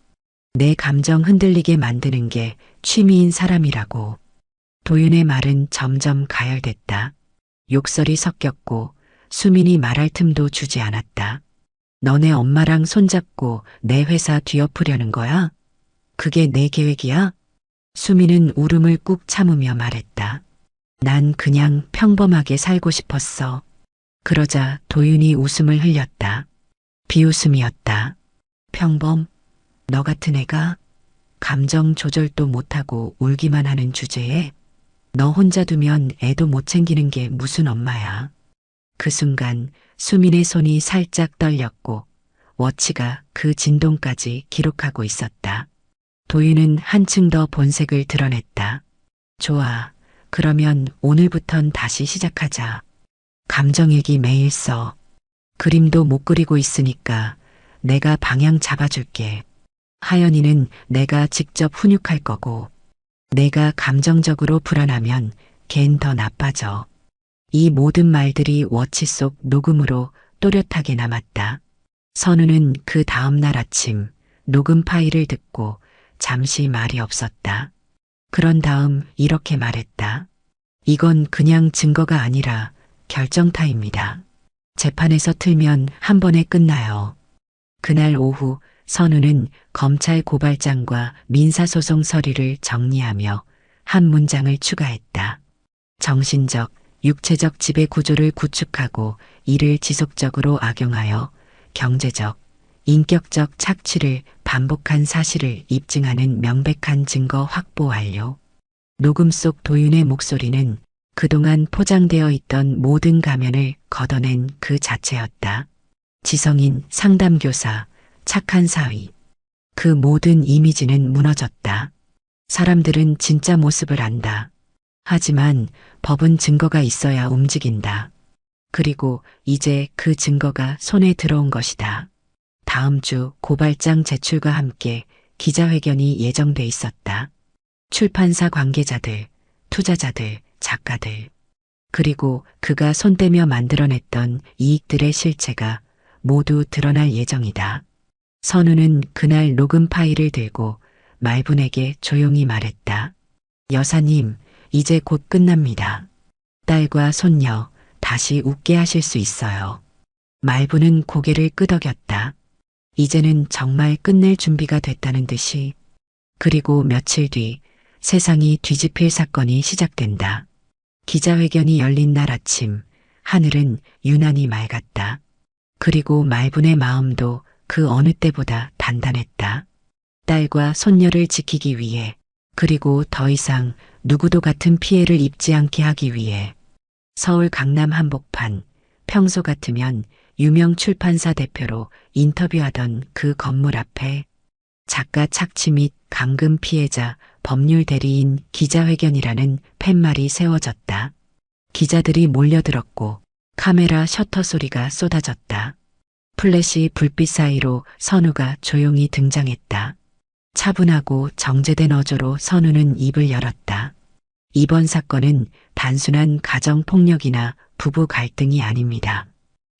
내 감정 흔들리게 만드는 게 취미인 사람이라고. 도윤의 말은 점점 가열됐다. 욕설이 섞였고 수민이 말할 틈도 주지 않았다. 너네 엄마랑 손잡고 내 회사 뒤엎으려는 거야? 그게 내 계획이야? 수민은 울음을 꾹 참으며 말했다. 난 그냥 평범하게 살고 싶었어. 그러자 도윤이 웃음을 흘렸다. 비웃음이었다. 평범? 너 같은 애가 감정 조절도 못하고 울기만 하는 주제에 너 혼자 두면 애도 못 챙기는 게 무슨 엄마야. 그 순간 수민의 손이 살짝 떨렸고 워치가 그 진동까지 기록하고 있었다. 도윤은 한층 더 본색을 드러냈다. 좋아. 그러면 오늘부턴 다시 시작하자. 감정일기 매일 써. 그림도 못 그리고 있으니까 내가 방향 잡아줄게. 하연이는 내가 직접 훈육할 거고 내가 감정적으로 불안하면 걘 더 나빠져. 이 모든 말들이 워치 속 녹음으로 또렷하게 남았다. 선우는 그 다음 날 아침 녹음 파일을 듣고 잠시 말이 없었다. 그런 다음 이렇게 말했다. 이건 그냥 증거가 아니라 결정타입니다. 재판에서 틀면 한 번에 끝나요. 그날 오후 선우는 검찰 고발장과 민사소송 서류를 정리하며 한 문장을 추가했다. 정신적, 육체적 지배 구조를 구축하고 이를 지속적으로 악용하여 경제적, 인격적 착취를 반복한 사실을 입증하는 명백한 증거 확보 완료. 녹음 속 도윤의 목소리는 그동안 포장되어 있던 모든 가면을 걷어낸 그 자체였다. 지성인, 상담교사, 착한 사위. 그 모든 이미지는 무너졌다. 사람들은 진짜 모습을 안다. 하지만 법은 증거가 있어야 움직인다. 그리고 이제 그 증거가 손에 들어온 것이다. 다음 주 고발장 제출과 함께 기자회견이 예정돼 있었다. 출판사 관계자들, 투자자들, 작가들, 그리고 그가 손대며 만들어냈던 이익들의 실체가 모두 드러날 예정이다. 선우는 그날 녹음 파일을 들고 말분에게 조용히 말했다. 여사님, 이제 곧 끝납니다. 딸과 손녀 다시 웃게 하실 수 있어요. 말분은 고개를 끄덕였다. 이제는 정말 끝낼 준비가 됐다는 듯이. 그리고 며칠 뒤 세상이 뒤집힐 사건이 시작된다. 기자회견이 열린 날 아침, 하늘은 유난히 맑았다. 그리고 말분의 마음도 그 어느 때보다 단단했다. 딸과 손녀를 지키기 위해, 그리고 더 이상 누구도 같은 피해를 입지 않게 하기 위해. 서울 강남 한복판, 평소 같으면 유명 출판사 대표로 인터뷰하던 그 건물 앞에 작가 착취 및 감금 피해자 법률 대리인 기자회견이라는 팻말이 세워졌다. 기자들이 몰려들었고 카메라 셔터 소리가 쏟아졌다. 플래시 불빛 사이로 선우가 조용히 등장했다. 차분하고 정제된 어조로 선우는 입을 열었다. 이번 사건은 단순한 가정폭력이나 부부 갈등이 아닙니다.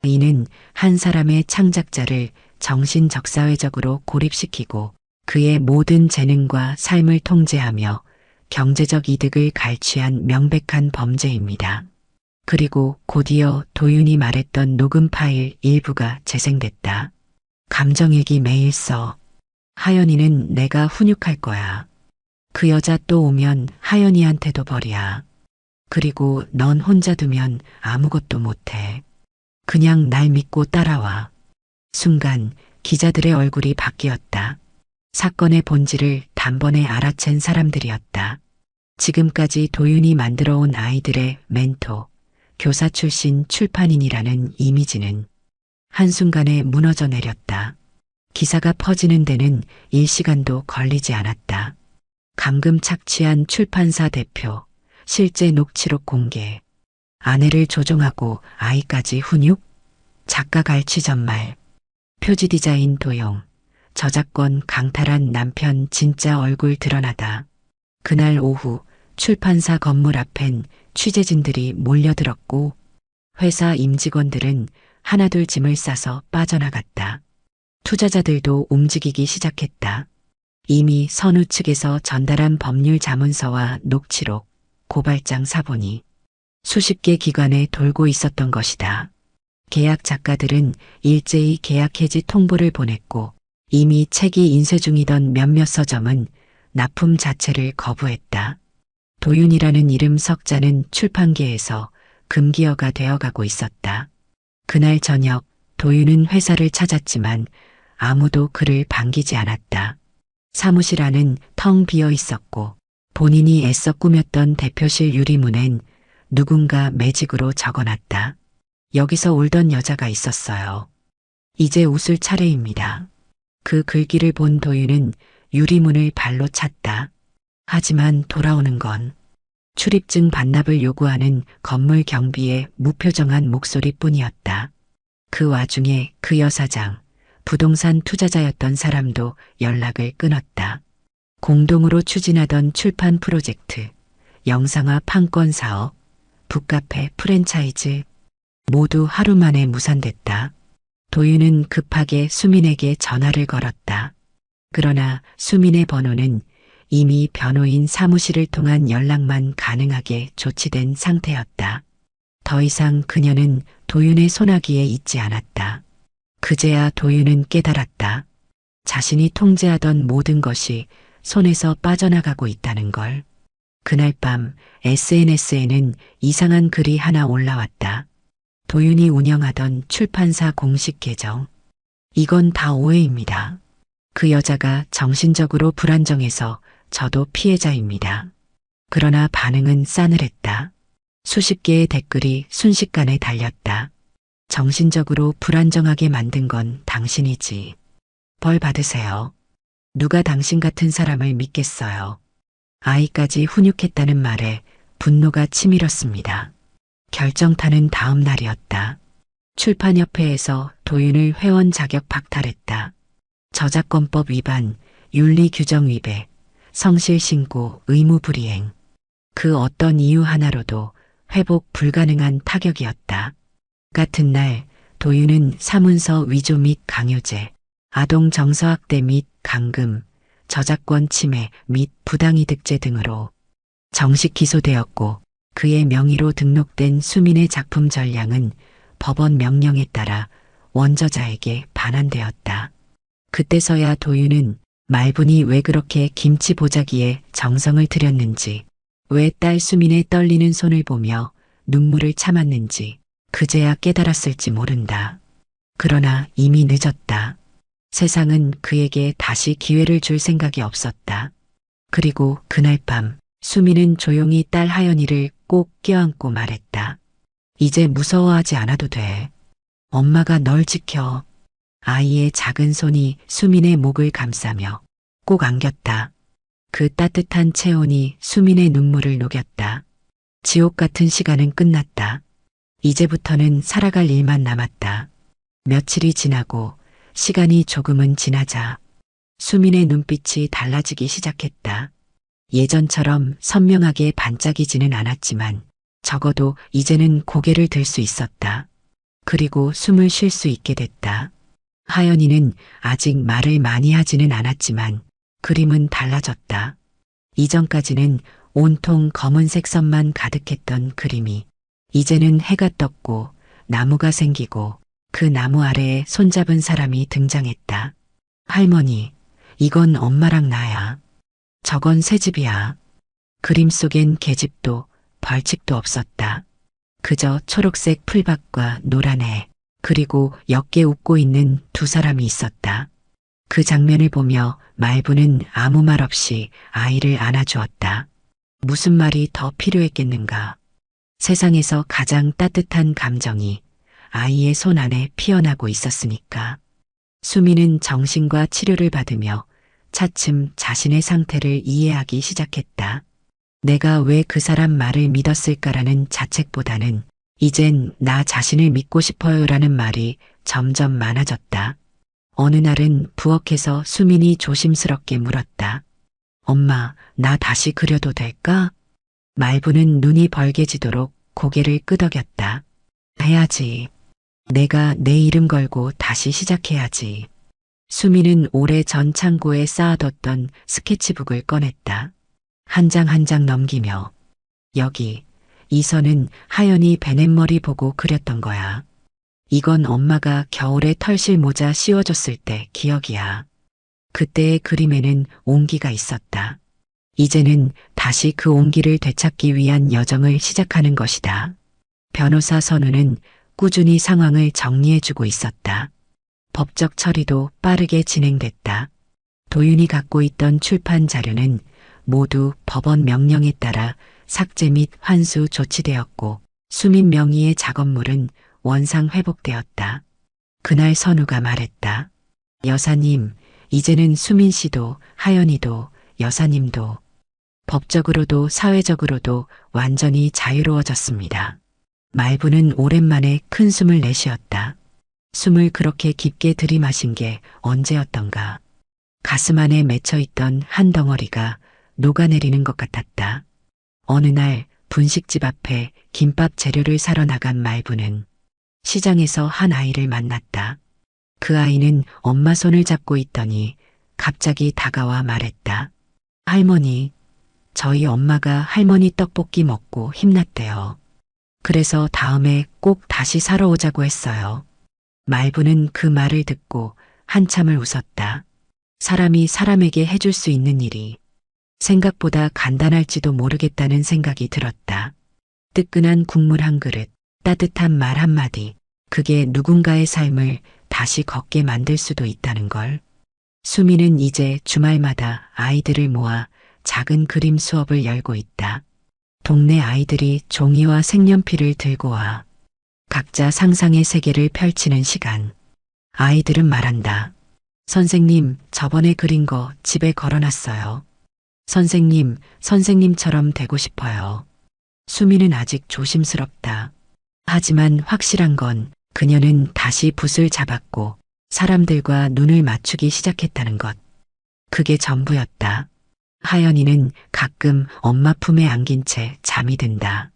이는 한 사람의 창작자를 정신적사회적으로 고립시키고 그의 모든 재능과 삶을 통제하며 경제적 이득을 갈취한 명백한 범죄입니다. 그리고 곧이어 도윤이 말했던 녹음 파일 일부가 재생됐다. 감정일기 매일 써. 하연이는 내가 훈육할 거야. 그 여자 또 오면 하연이한테도 벌이야. 그리고 넌 혼자 두면 아무것도 못해. 그냥 날 믿고 따라와. 순간 기자들의 얼굴이 바뀌었다. 사건의 본질을 단번에 알아챈 사람들이었다. 지금까지 도윤이 만들어온 아이들의 멘토, 교사 출신 출판인이라는 이미지는 한순간에 무너져 내렸다. 기사가 퍼지는 데는 일시간도 걸리지 않았다. 감금 착취한 출판사 대표, 실제 녹취록 공개, 아내를 조종하고 아이까지 훈육, 작가 갈취 전말, 표지 디자인 도용, 저작권 강탈한 남편 진짜 얼굴 드러나다. 그날 오후 출판사 건물 앞엔 취재진들이 몰려들었고 회사 임직원들은 하나둘 짐을 싸서 빠져나갔다. 투자자들도 움직이기 시작했다. 이미 선우 측에서 전달한 법률 자문서와 녹취록, 고발장 사본이 수십 개 기관에 돌고 있었던 것이다. 계약 작가들은 일제히 계약 해지 통보를 보냈고 이미 책이 인쇄 중이던 몇몇 서점은 납품 자체를 거부했다. 도윤이라는 이름 석자는 출판계에서 금기어가 되어가고 있었다. 그날 저녁 도윤은 회사를 찾았지만 아무도 그를 반기지 않았다. 사무실 안은 텅 비어 있었고 본인이 애써 꾸몄던 대표실 유리문엔 누군가 매직으로 적어놨다. 여기서 울던 여자가 있었어요. 이제 웃을 차례입니다. 그 글귀를 본 도윤은 유리문을 발로 찼다. 하지만 돌아오는 건 출입증 반납을 요구하는 건물 경비의 무표정한 목소리뿐이었다. 그 와중에 그 여사장, 부동산 투자자였던 사람도 연락을 끊었다. 공동으로 추진하던 출판 프로젝트, 영상화 판권 사업, 북카페 프랜차이즈 모두 하루 만에 무산됐다. 도윤은 급하게 수민에게 전화를 걸었다. 그러나 수민의 번호는 이미 변호인 사무실을 통한 연락만 가능하게 조치된 상태였다. 더 이상 그녀는 도윤의 손아귀에 있지 않았다. 그제야 도윤은 깨달았다. 자신이 통제하던 모든 것이 손에서 빠져나가고 있다는 걸. 그날 밤 SNS에는 이상한 글이 하나 올라왔다. 도윤이 운영하던 출판사 공식 계정. 이건 다 오해입니다. 그 여자가 정신적으로 불안정해서 저도 피해자입니다. 그러나 반응은 싸늘했다. 수십 개의 댓글이 순식간에 달렸다. 정신적으로 불안정하게 만든 건 당신이지. 벌 받으세요. 누가 당신 같은 사람을 믿겠어요. 아이까지 훈육했다는 말에 분노가 치밀었습니다. 결정타는 다음 날이었다. 출판협회에서 도윤을 회원 자격 박탈했다. 저작권법 위반, 윤리규정 위배, 성실신고, 의무불이행. 그 어떤 이유 하나로도 회복 불가능한 타격이었다. 같은 날 도윤은 사문서 위조 및 강요죄, 아동 정서학대 및 감금, 저작권 침해 및 부당이득죄 등으로 정식 기소되었고 그의 명의로 등록된 수민의 작품 전량은 법원 명령에 따라 원저자에게 반환되었다. 그때서야 도윤은 말분이 왜 그렇게 김치 보자기에 정성을 들였는지, 왜 딸 수민의 떨리는 손을 보며 눈물을 참았는지 그제야 깨달았을지 모른다. 그러나 이미 늦었다. 세상은 그에게 다시 기회를 줄 생각이 없었다. 그리고 그날 밤 수민은 조용히 딸 하연이를 꼭 껴안고 말했다. 이제 무서워하지 않아도 돼. 엄마가 널 지켜. 아이의 작은 손이 수민의 목을 감싸며 꼭 안겼다. 그 따뜻한 체온이 수민의 눈물을 녹였다. 지옥 같은 시간은 끝났다. 이제부터는 살아갈 일만 남았다. 며칠이 지나고 시간이 조금은 지나자 수민의 눈빛이 달라지기 시작했다. 예전처럼 선명하게 반짝이지는 않았지만 적어도 이제는 고개를 들 수 있었다. 그리고 숨을 쉴 수 있게 됐다. 하연이는 아직 말을 많이 하지는 않았지만 그림은 달라졌다. 이전까지는 온통 검은색 선만 가득했던 그림이 이제는 해가 떴고 나무가 생기고 그 나무 아래에 손잡은 사람이 등장했다. 할머니, 이건 엄마랑 나야. 저건 새집이야. 그림 속엔 계집도 벌칙도 없었다. 그저 초록색 풀밭과 노란 해, 그리고 옅게 웃고 있는 두 사람이 있었다. 그 장면을 보며 말부는 아무 말 없이 아이를 안아주었다. 무슨 말이 더 필요했겠는가. 세상에서 가장 따뜻한 감정이 아이의 손 안에 피어나고 있었으니까. 수미는 정신과 치료를 받으며 차츰 자신의 상태를 이해하기 시작했다. 내가 왜 그 사람 말을 믿었을까라는 자책보다는 이젠 나 자신을 믿고 싶어요라는 말이 점점 많아졌다. 어느 날은 부엌에서 수민이 조심스럽게 물었다. 엄마, 나 다시 그려도 될까? 말부는 눈이 벌개지도록 고개를 끄덕였다. 해야지. 내가 내 이름 걸고 다시 시작해야지. 수미는 오래전 창고에 쌓아뒀던 스케치북을 꺼냈다. 한 장 한 장 넘기며 여기, 이 선은 하연이 베넷머리 보고 그렸던 거야. 이건 엄마가 겨울에 털실 모자 씌워줬을 때 기억이야. 그때의 그림에는 온기가 있었다. 이제는 다시 그 온기를 되찾기 위한 여정을 시작하는 것이다. 변호사 선우는 꾸준히 상황을 정리해주고 있었다. 법적 처리도 빠르게 진행됐다. 도윤이 갖고 있던 출판 자료는 모두 법원 명령에 따라 삭제 및 환수 조치되었고 수민 명의의 작업물은 원상 회복되었다. 그날 선우가 말했다. 여사님, 이제는 수민 씨도 하연이도 여사님도 법적으로도 사회적으로도 완전히 자유로워졌습니다. 말부는 오랜만에 큰 숨을 내쉬었다. 숨을 그렇게 깊게 들이마신 게 언제였던가. 가슴 안에 맺혀있던 한 덩어리가 녹아내리는 것 같았다. 어느 날 분식집 앞에 김밥 재료를 사러 나간 말부는 시장에서 한 아이를 만났다. 그 아이는 엄마 손을 잡고 있더니 갑자기 다가와 말했다. 할머니, 저희 엄마가 할머니 떡볶이 먹고 힘났대요. 그래서 다음에 꼭 다시 사러 오자고 했어요. 말부는 그 말을 듣고 한참을 웃었다. 사람이 사람에게 해줄 수 있는 일이 생각보다 간단할지도 모르겠다는 생각이 들었다. 뜨끈한 국물 한 그릇, 따뜻한 말 한마디, 그게 누군가의 삶을 다시 걷게 만들 수도 있다는 걸. 수미는 이제 주말마다 아이들을 모아 작은 그림 수업을 열고 있다. 동네 아이들이 종이와 색연필을 들고 와 각자 상상의 세계를 펼치는 시간. 아이들은 말한다. 선생님, 저번에 그린 거 집에 걸어놨어요. 선생님, 선생님처럼 되고 싶어요. 수미는 아직 조심스럽다. 하지만 확실한 건 그녀는 다시 붓을 잡았고 사람들과 눈을 맞추기 시작했다는 것. 그게 전부였다. 하연이는 가끔 엄마 품에 안긴 채 잠이 든다.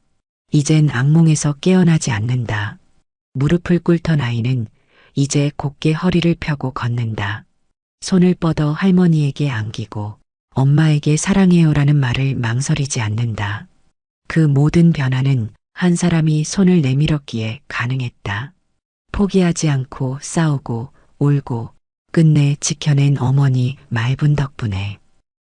이젠 악몽에서 깨어나지 않는다. 무릎을 꿇던 아이는 이제 곧게 허리를 펴고 걷는다. 손을 뻗어 할머니에게 안기고 엄마에게 사랑해요라는 말을 망설이지 않는다. 그 모든 변화는 한 사람이 손을 내밀었기에 가능했다. 포기하지 않고 싸우고 울고 끝내 지켜낸 어머니 말분 덕분에.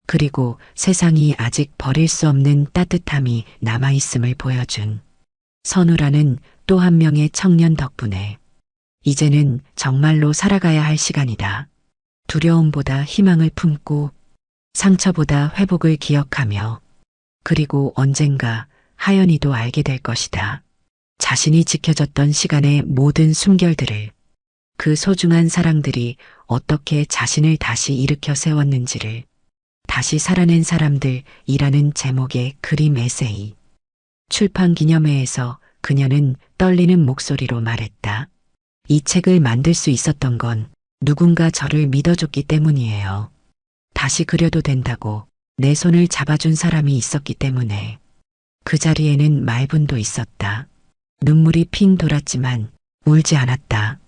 그리고 세상이 아직 버릴 수 없는 따뜻함이 남아있음을 보여준 선우라는 또 한 명의 청년 덕분에. 이제는 정말로 살아가야 할 시간이다. 두려움보다 희망을 품고 상처보다 회복을 기억하며 그리고 언젠가 하연이도 알게 될 것이다. 자신이 지켜졌던 시간의 모든 숨결들을, 그 소중한 사랑들이 어떻게 자신을 다시 일으켜 세웠는지를. 다시 살아낸 사람들이라는 제목의 그림 에세이. 출판 기념회에서 그녀는 떨리는 목소리로 말했다. 이 책을 만들 수 있었던 건 누군가 저를 믿어줬기 때문이에요. 다시 그려도 된다고 내 손을 잡아준 사람이 있었기 때문에. 그 자리에는 말분도 있었다. 눈물이 핑 돌았지만 울지 않았다.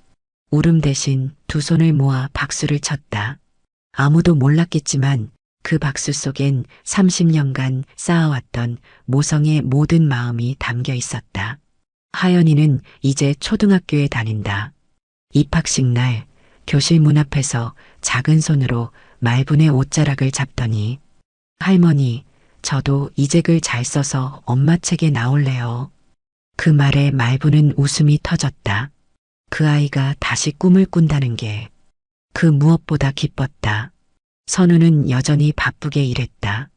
울음 대신 두 손을 모아 박수를 쳤다. 아무도 몰랐겠지만 그 박수 속엔 30년간 쌓아왔던 모성의 모든 마음이 담겨 있었다. 하연이는 이제 초등학교에 다닌다. 입학식 날 교실 문 앞에서 작은 손으로 말분의 옷자락을 잡더니 할머니, 저도 이 책을 잘 써서 엄마 책에 나올래요. 그 말에 말분은 웃음이 터졌다. 그 아이가 다시 꿈을 꾼다는 게 그 무엇보다 기뻤다. 선우는 여전히 바쁘게 일했다.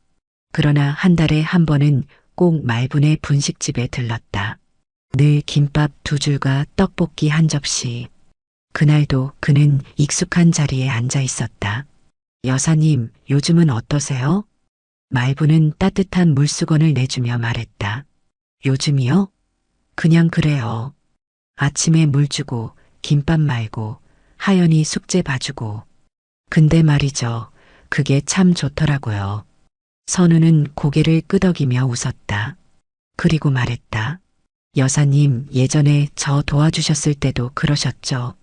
그러나 한 달에 한 번은 꼭 말분의 분식집에 들렀다. 늘 김밥 2줄과 떡볶이 한 접시. 그날도 그는 익숙한 자리에 앉아 있었다. 여사님, 요즘은 어떠세요? 말분은 따뜻한 물수건을 내주며 말했다. 요즘이요? 그냥 그래요. 아침에 물 주고 김밥 말고 하연이 숙제 봐주고. 근데 말이죠. 그게 참 좋더라고요. 선우는 고개를 끄덕이며 웃었다. 그리고 말했다. 여사님, 예전에 저 도와주셨을 때도 그러셨죠.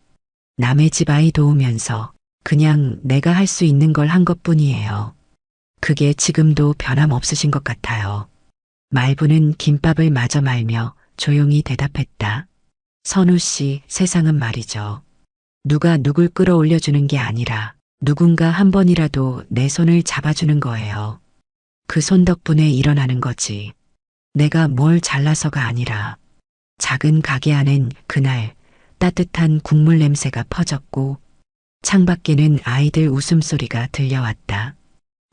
남의 집 아이 도우면서 그냥 내가 할 수 있는 걸 한 것뿐이에요. 그게 지금도 변함없으신 것 같아요. 말부는 김밥을 마저 말며 조용히 대답했다. 선우 씨, 세상은 말이죠. 누가 누굴 끌어올려주는 게 아니라 누군가 한 번이라도 내 손을 잡아주는 거예요. 그 손 덕분에 일어나는 거지. 내가 뭘 잘나서가 아니라. 작은 가게 안엔 그날 따뜻한 국물 냄새가 퍼졌고 창밖에는 아이들 웃음소리가 들려왔다.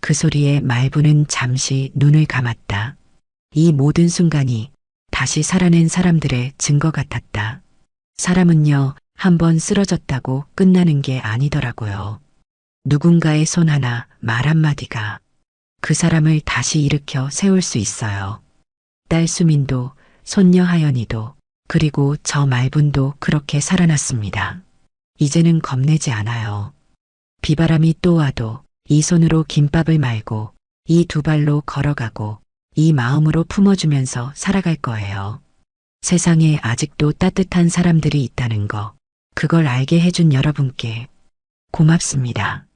그 소리에 말부는 잠시 눈을 감았다. 이 모든 순간이 다시 살아낸 사람들의 증거 같았다. 사람은요, 한번 쓰러졌다고 끝나는 게 아니더라고요. 누군가의 손 하나, 말 한마디가 그 사람을 다시 일으켜 세울 수 있어요. 딸 수민도, 손녀 하연이도, 그리고 저 말분도 그렇게 살아났습니다. 이제는 겁내지 않아요. 비바람이 또 와도 이 손으로 김밥을 말고 이 두 발로 걸어가고 이 마음으로 품어주면서 살아갈 거예요. 세상에 아직도 따뜻한 사람들이 있다는 거, 그걸 알게 해준 여러분께 고맙습니다.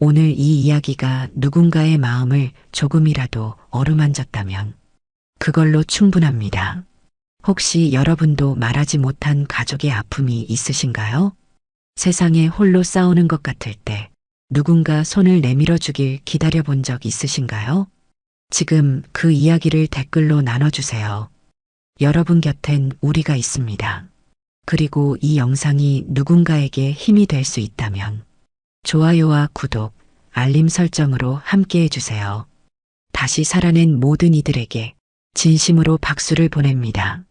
오늘 이 이야기가 누군가의 마음을 조금이라도 어루만졌다면 그걸로 충분합니다. 혹시 여러분도 말하지 못한 가족의 아픔이 있으신가요? 세상에 홀로 싸우는 것 같을 때 누군가 손을 내밀어 주길 기다려 본 적 있으신가요? 지금 그 이야기를 댓글로 나눠주세요. 여러분 곁엔 우리가 있습니다. 그리고 이 영상이 누군가에게 힘이 될 수 있다면 좋아요와 구독, 알림 설정으로 함께 해주세요. 다시 살아낸 모든 이들에게 진심으로 박수를 보냅니다.